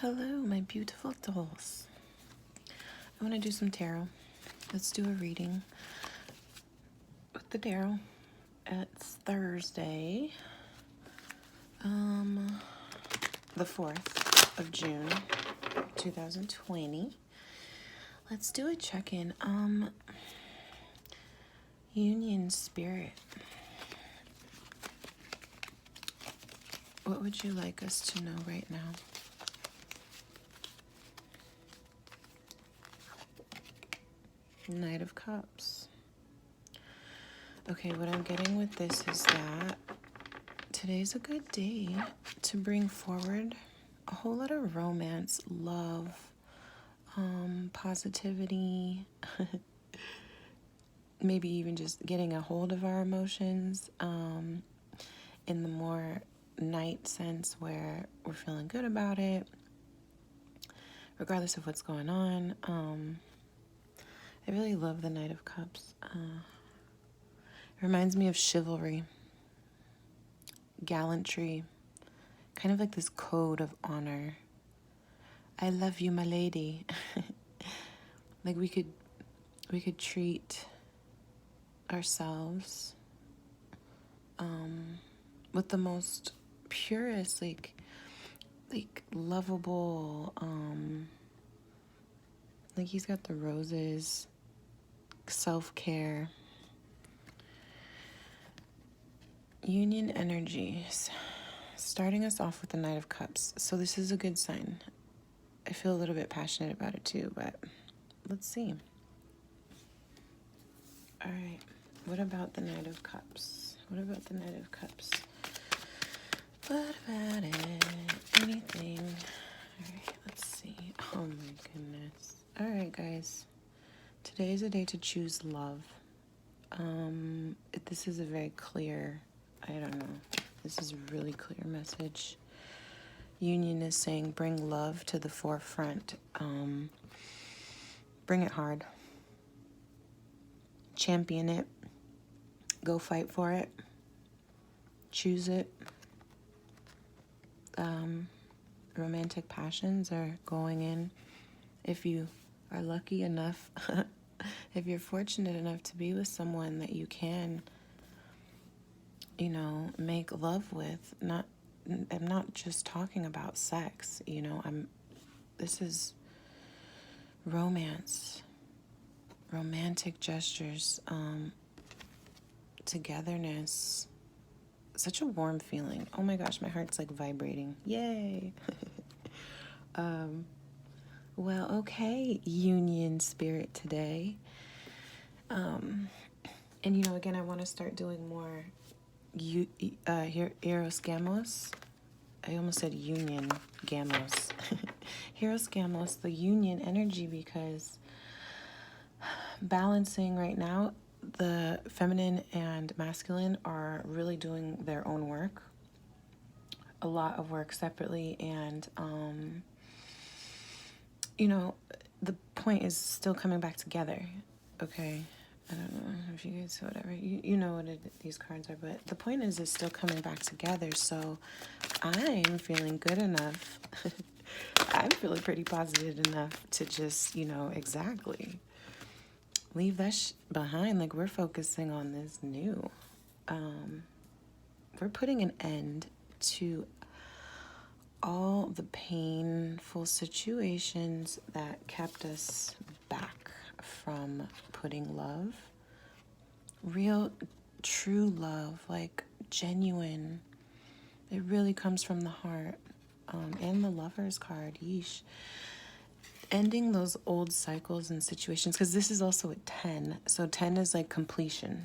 Hello, my beautiful dolls. I want to do some tarot. Let's do a reading with the tarot. It's Thursday, the 4th of June, 2020. Let's do a check-in. Union Spirit. What would you like us to know right now? Knight of Cups. Okay, what I'm getting with this is that today's a good day to bring forward a whole lot of romance, love, positivity, maybe even just getting a hold of our emotions in the more night sense where we're feeling good about it, regardless of what's going on. I really love the Knight of Cups. It reminds me of chivalry, gallantry, kind of like this code of honor. I love you, my lady. Like we could treat ourselves with the most purest, like lovable, like he's got the roses, self-care, union energies, starting us off with the Knight of Cups. So this is a good sign. I feel a little bit passionate about it too, but let's see. All right, what about the Knight of Cups? What about the Knight of Cups? What about it? Anything? All right, let's see. Oh my goodness. All right, guys. Today is a day to choose love. This is a very clear, I don't know. This is a really clear message. Union is saying bring love to the forefront. Bring it hard. Champion it. Go fight for it. Choose it. Romantic passions are going in. If you are lucky enough, if you're fortunate enough to be with someone that you can, make love with, I'm not just talking about sex, this is romance, romantic gestures, togetherness, such a warm feeling. Oh my gosh, my heart's like vibrating. Yay. Well, okay, Union Spirit today. And again, I want to start doing more Eros Gamos. I almost said Union Gamos. Eros Gamos, the union energy, because balancing right now, the feminine and masculine are really doing their own work. A lot of work separately, and the point is still coming back together. Okay, I don't know if you guys, whatever, you know what these cards are, but the point is it's still coming back together. So I'm feeling good enough. I'm feeling pretty positive enough to just, exactly leave that behind. Like, we're focusing on this new. We're putting an end to all the painful situations that kept us back from putting love, real, true love, like genuine. It really comes from the heart. And the Lover's card, yeesh. Ending those old cycles and situations, because this is also a 10. So 10 is like completion.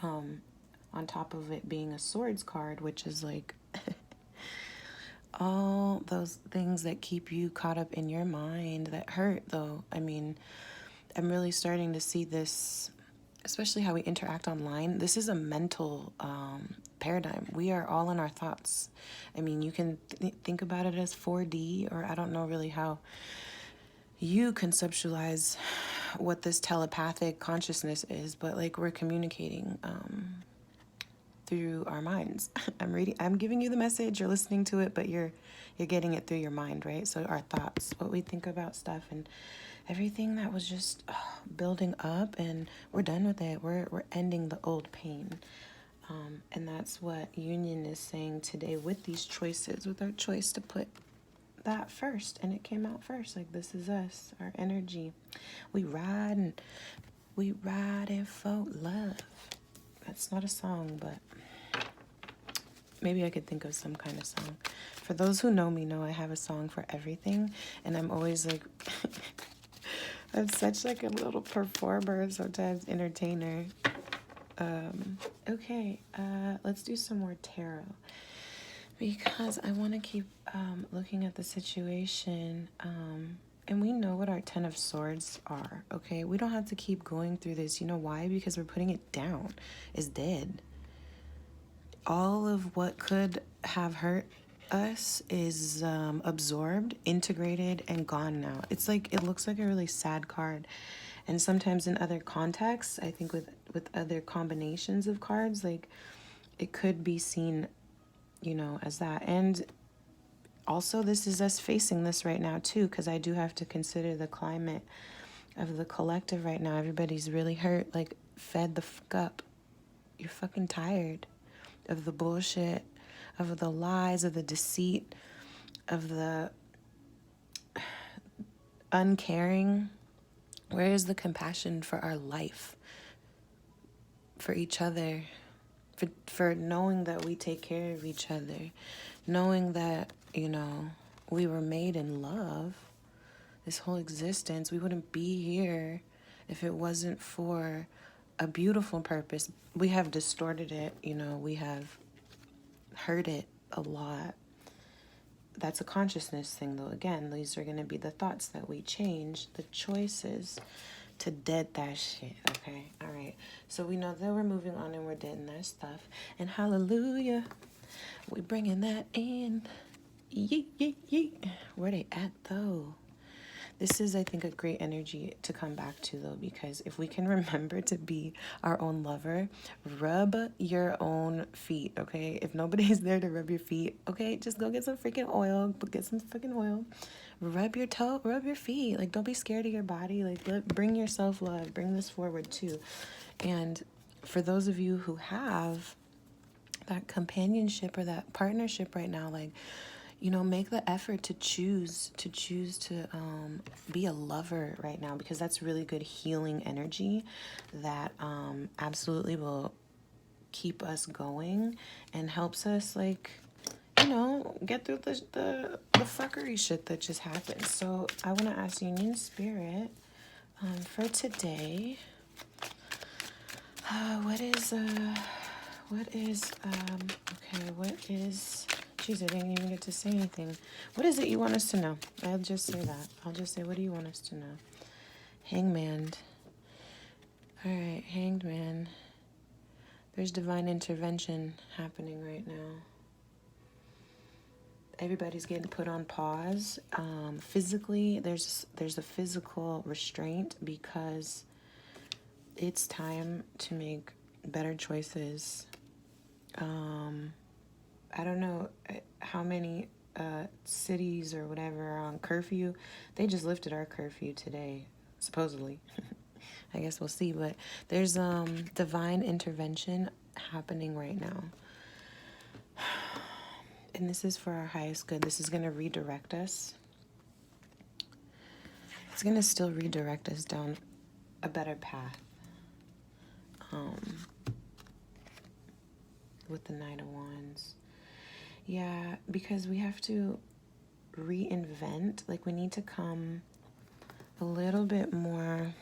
On top of it being a Swords card, which is like all those things that keep you caught up in your mind that hurt, though. I mean, I'm really starting to see this, especially how we interact online. This is a mental paradigm. We are all in our thoughts. I mean, you can think about it as 4D, or I don't know really how you conceptualize what this telepathic consciousness is, but like we're communicating through our minds. I'm giving you the message, you're listening to it, but you're getting it through your mind, right? So our thoughts, what we think about stuff, and everything that was just building up, and we're done with it. We're ending the old pain. And that's what union is saying today with these choices, with our choice to put that first. And it came out first. Like, this is us, our energy. We ride and for love. That's not a song, but maybe I could think of some kind of song. For those who know me, know I have a song for everything. And I'm always like, I'm such like a little performer, sometimes entertainer. Okay, let's do some more tarot, because I want to keep looking at the situation, and we know what our 10 of Swords are, okay? We don't have to keep going through this. You know why? Because we're putting it down. It's dead. All of what could have hurt us is absorbed, integrated, and gone now. It's like, it looks like a really sad card. And sometimes in other contexts, I think with other combinations of cards, like, it could be seen, you know, as that. And also, this is us facing this right now too, because I do have to consider the climate of the collective right now. Everybody's really hurt, like, fed the fuck up. You're fucking tired of the bullshit, of the lies, of the deceit, of the uncaring. Where is the compassion for our life, for each other, for knowing that we take care of each other, knowing that, you know, we were made in love, this whole existence, we wouldn't be here if it wasn't for a beautiful purpose. We have distorted it, you know, we have hurt it a lot. That's a consciousness thing, though. Again, these are going to be the thoughts that we change, the choices to dead that shit, okay? All right. So we know that we're moving on and we're deading that stuff. And hallelujah, we bringing that in. Yeet, yeet, yeet. Where they at, though? This is, I think, a great energy to come back to, though, because if we can remember to be our own lover, rub your own feet, okay? If nobody's there to rub your feet, okay, just go get some freaking oil, get some freaking oil, rub your toe, rub your feet. Like, don't be scared of your body. Like, bring your self-love, bring this forward, too. And for those of you who have that companionship or that partnership right now, like, you know, make the effort to choose to be a lover right now, because that's really good healing energy that absolutely will keep us going and helps us, like, you know, get through the fuckery shit that just happened. So I want to ask Union Spirit for today, what is jeez, I didn't even get to say anything. What is it you want us to know? I'll just say that. I'll just say, what do you want us to know? Hangman. All right, Hanged Man. There's divine intervention happening right now. Everybody's getting put on pause. Physically, there's a physical restraint because it's time to make better choices. I don't know how many cities or whatever are on curfew. They just lifted our curfew today, supposedly. I guess we'll see. But there's divine intervention happening right now. And this is for our highest good. This is going to redirect us. It's going to still redirect us down a better path. With the Knight of Wands. Yeah, because we have to reinvent. Like, we need to come a little bit more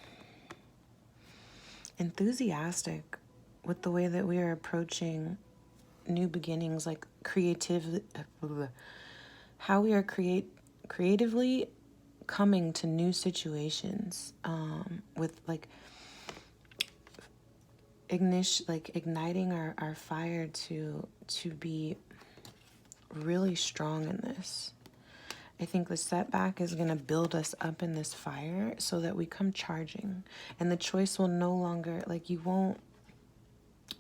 enthusiastic with the way that we are approaching new beginnings, like creatively, how we are creatively coming to new situations, with like igniting our fire to be really strong in this. I think the setback is going to build us up in this fire so that we come charging, and the choice will no longer, like, you won't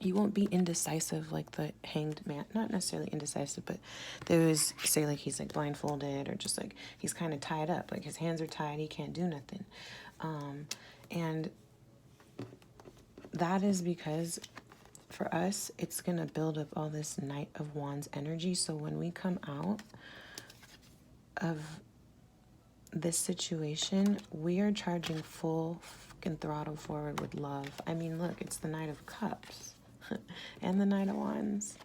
you won't be indecisive like the hanged man. Not necessarily indecisive, but they always say like he's like blindfolded, or just like he's kind of tied up, like his hands are tied, he can't do nothing. And that is because for us, it's going to build up all this Knight of Wands energy. So when we come out of this situation, we are charging full fucking throttle forward with love. I mean, look, it's the Knight of Cups and the Knight of Wands.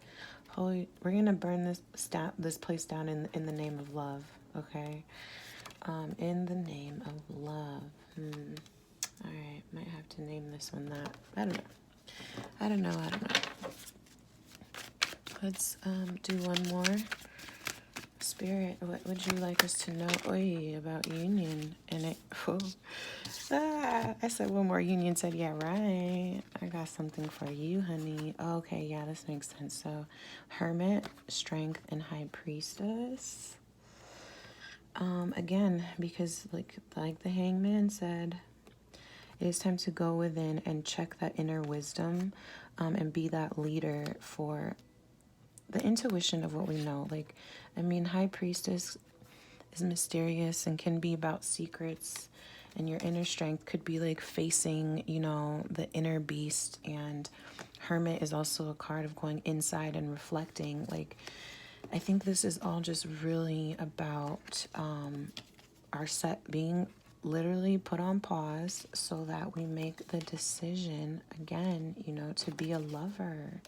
Holy, we're going to burn this place down in the name of love, okay? In the name of love. All right, might have to name this one that. I don't know. Let's do one more. Spirit, what would you like us to know about union? And I said one more. Union said, yeah, right. I got something for you, honey. Okay, yeah, this makes sense. So, Hermit, Strength, and High Priestess. Again, because like the Hangman said, it is time to go within and check that inner wisdom, and be that leader for the intuition of what we know. Like, I mean, High Priestess is mysterious and can be about secrets, and your inner strength could be like facing, the inner beast. And Hermit is also a card of going inside and reflecting. Like, I think this is all just really about our set being literally put on pause so that we make the decision again, to be a lover.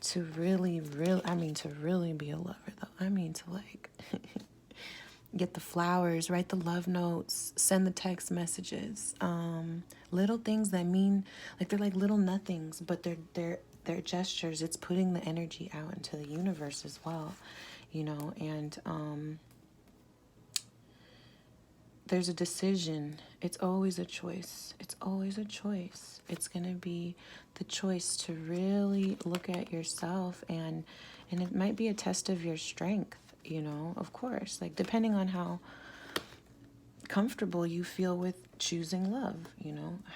To really be a lover, though. I mean, to like get the flowers, write the love notes, send the text messages, little things that mean, like, they're like little nothings, but they're gestures. It's putting the energy out into the universe as well, and there's a decision. It's always a choice. It's always a choice. It's going to be the choice to really look at yourself, and it might be a test of your strength, of course, like depending on how comfortable you feel with choosing love,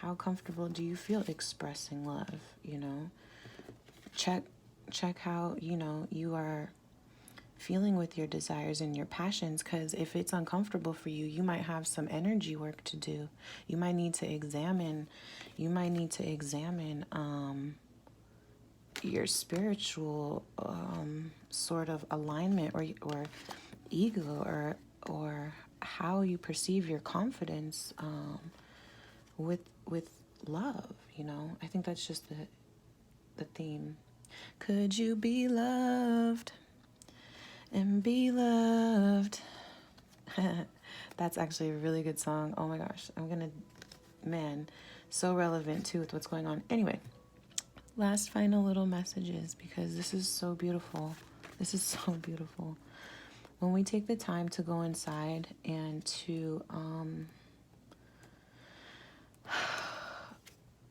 how comfortable do you feel expressing love, check how, you are feeling with your desires and your passions, because if it's uncomfortable for you, you might have some energy work to do. You might need to examine your spiritual sort of alignment, or ego, or how you perceive your confidence with love. I think that's just the theme. Could you be loved and be loved? That's actually a really good song. Oh my gosh, so relevant too with what's going on. Anyway, last final little messages, because this is so beautiful. When we take the time to go inside and to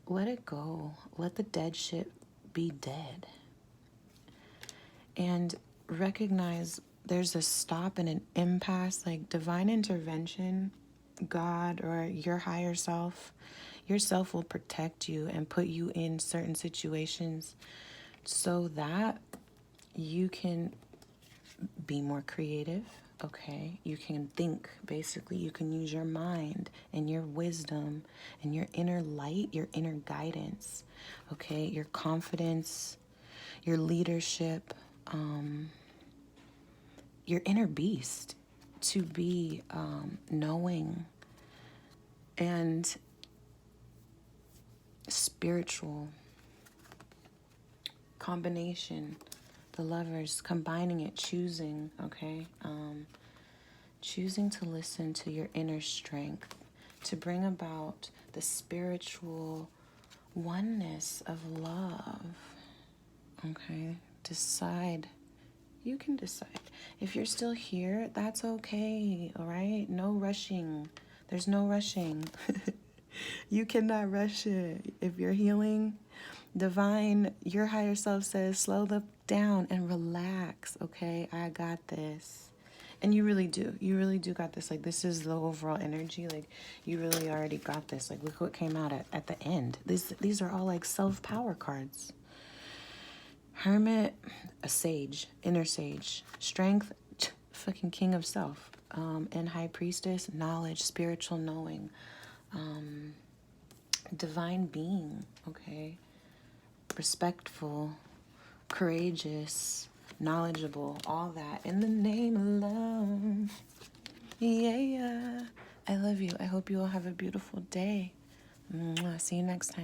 let it go, let the dead shit be dead, and recognize there's a stop and an impasse, like divine intervention, God or your higher self. Yourself will protect you and put you in certain situations so that you can be more creative, okay? You can think, basically. You can use your mind and your wisdom and your inner light, your inner guidance, okay? Your confidence, your leadership, your inner beast, to be knowing and spiritual combination. The lovers, combining it, choosing, okay? Choosing to listen to your inner strength to bring about the spiritual oneness of love, okay? Decide. You can decide. If you're still here, that's okay, all right? No rushing. There's no rushing. You cannot rush it. If you're healing, divine, your higher self says, slow down and relax, okay? I got this. And you really do. You really do got this. Like, this is the overall energy. Like, you really already got this. Like, look what came out at the end. These are all, like, self-power cards. Hermit, a sage, inner sage. Strength, fucking king of self. And high priestess, knowledge, spiritual knowing. Divine being, okay? Respectful, courageous, knowledgeable, all that in the name of love. Yeah. I love you. I hope you all have a beautiful day. See you next time.